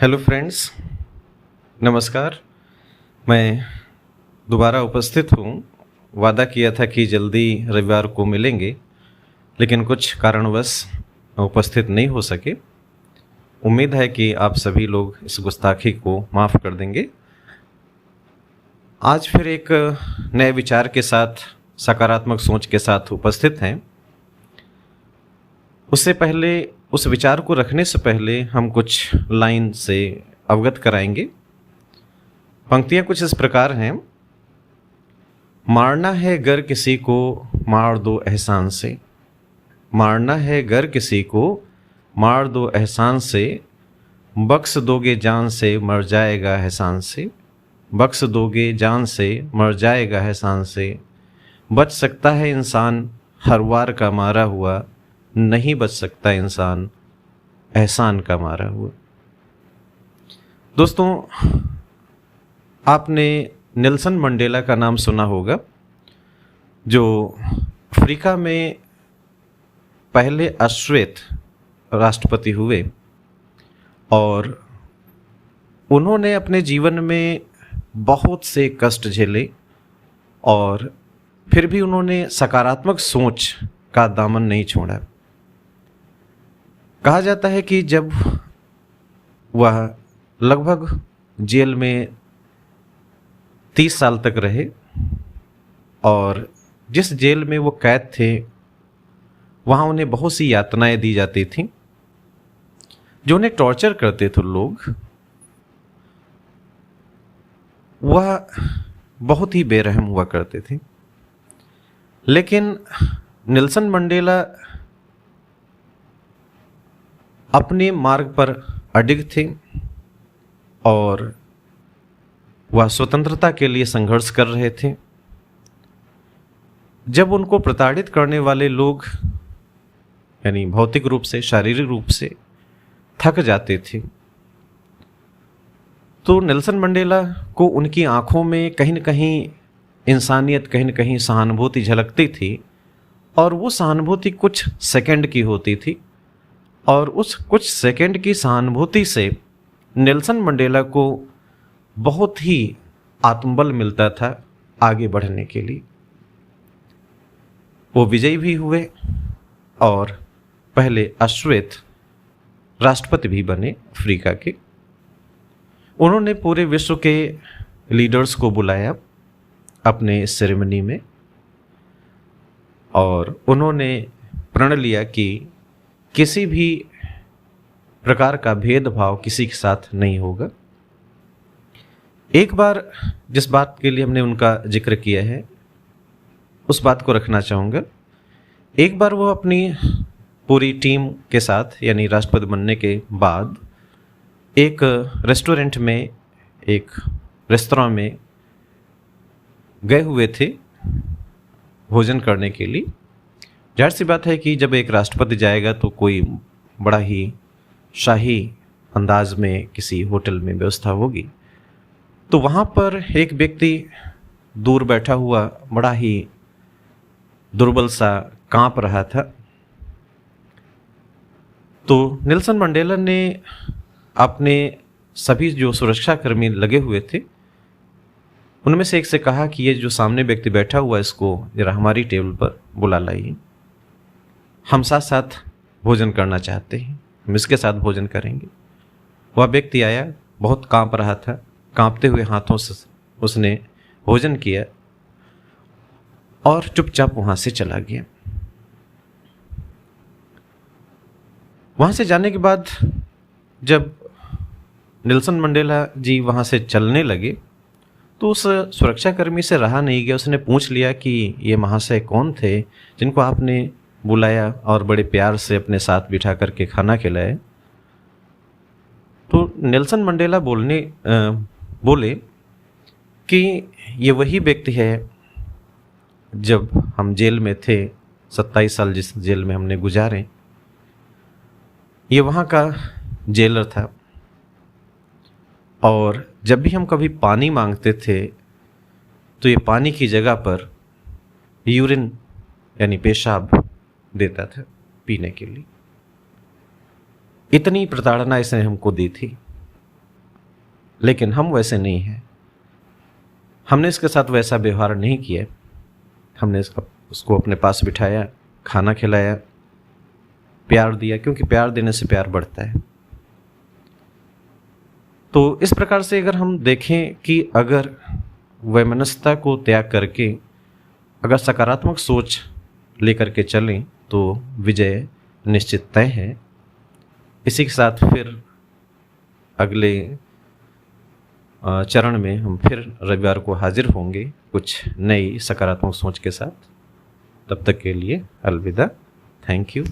Hello friends, नमस्कार। मैं दोबारा उपस्थित हूँ। वादा किया था कि जल्दी रविवार को मिलेंगे, लेकिन कुछ कारणवश उपस्थित नहीं हो सके। उम्मीद है कि आप सभी लोग इस गुस्ताखी को माफ़ कर देंगे। आज फिर एक नए विचार के साथ, सकारात्मक सोच के साथ उपस्थित हैं। उससे पहले, उस विचार को रखने से पहले हम कुछ लाइन से अवगत कराएंगे। पंक्तियाँ कुछ इस प्रकार हैं। मारना है गर किसी को, मार दो एहसान से। मारना है गर किसी को, मार दो एहसान से। बख्श दोगे जान से, मर जाएगा एहसान से। बख्श दोगे जान से, मर जाएगा एहसान से। बच सकता है इंसान हर वार का मारा हुआ, नहीं बच सकता इंसान एहसान का मारा हुआ। दोस्तों, आपने नेल्सन मंडेला का नाम सुना होगा, जो अफ्रीका में पहले अश्वेत राष्ट्रपति हुए और उन्होंने अपने जीवन में बहुत से कष्ट झेले और फिर भी उन्होंने सकारात्मक सोच का दामन नहीं छोड़ा। कहा जाता है कि जब वह लगभग जेल में 30 साल तक रहे और जिस जेल में वो कैद थे वहाँ उन्हें बहुत सी यातनाएं दी जाती थीं। जो उन्हें टॉर्चर करते थे लोग, वह बहुत ही बेरहम हुआ करते थे। लेकिन नेल्सन मंडेला अपने मार्ग पर अडिग थे और वह स्वतंत्रता के लिए संघर्ष कर रहे थे। जब उनको प्रताड़ित करने वाले लोग, यानी भौतिक रूप से, शारीरिक रूप से थक जाते थे, तो नेल्सन मंडेला को उनकी आंखों में कहीं न कहीं इंसानियत, कहीं न कहीं सहानुभूति झलकती थी। और वो सहानुभूति कुछ सेकंड की होती थी और उस कुछ सेकंड की सहानुभूति से नेल्सन मंडेला को बहुत ही आत्मबल मिलता था आगे बढ़ने के लिए। वो विजयी भी हुए और पहले अश्वेत राष्ट्रपति भी बने अफ्रीका के। उन्होंने पूरे विश्व के लीडर्स को बुलाया अपने सेरेमनी में और उन्होंने प्रण लिया कि किसी भी प्रकार का भेदभाव किसी के साथ नहीं होगा। एक बार जिस बात के लिए हमने उनका जिक्र किया है, उस बात को रखना चाहूँगा। एक बार वो अपनी पूरी टीम के साथ, यानी राष्ट्रपति बनने के बाद, एक रेस्टोरेंट में, एक रेस्तरां में गए हुए थे भोजन करने के लिए। जाहिर सी बात है कि जब एक राष्ट्रपति जाएगा तो कोई बड़ा ही शाही अंदाज में किसी होटल में व्यवस्था होगी। तो वहाँ पर एक व्यक्ति दूर बैठा हुआ बड़ा ही दुर्बल सा कांप रहा था। तो नेल्सन मंडेला ने अपने सभी जो सुरक्षाकर्मी लगे हुए थे उनमें से एक से कहा कि ये जो सामने व्यक्ति बैठा हुआ है, इसको जरा हमारी टेबल पर बुला लाइए। हम साथ साथ भोजन करना चाहते हैं, हम इसके साथ भोजन करेंगे। वह व्यक्ति आया, बहुत कांप रहा था। कांपते हुए हाथों से उसने भोजन किया और चुपचाप वहाँ से चला गया। वहाँ से जाने के बाद जब नेल्सन मंडेला जी वहाँ से चलने लगे तो उस सुरक्षाकर्मी से रहा नहीं गया। उसने पूछ लिया कि ये महाशय कौन थे जिनको आपने बुलाया और बड़े प्यार से अपने साथ बिठा करके खाना खिलाया। तो नेल्सन मंडेला बोले कि ये वही व्यक्ति है जब हम जेल में थे, 27 साल जिस जेल में हमने गुजारे, ये वहाँ का जेलर था। और जब भी हम कभी पानी मांगते थे तो ये पानी की जगह पर यूरिन, यानी पेशाब देता था पीने के लिए। इतनी प्रताड़ना इसने हमको दी थी। लेकिन हम वैसे नहीं हैं। हमने इसके साथ वैसा व्यवहार नहीं किया। हमने उसको अपने पास बिठाया, खाना खिलाया, प्यार दिया, क्योंकि प्यार देने से प्यार बढ़ता है। तो इस प्रकार से अगर हम देखें कि अगर वैमनस्यता को त्याग करके अगर सकारात्मक सोच लेकर के चलें तो विजय निश्चित तय है। इसी के साथ फिर अगले चरण में हम फिर रविवार को हाजिर होंगे कुछ नई सकारात्मक सोच के साथ। तब तक के लिए अलविदा। Thank you.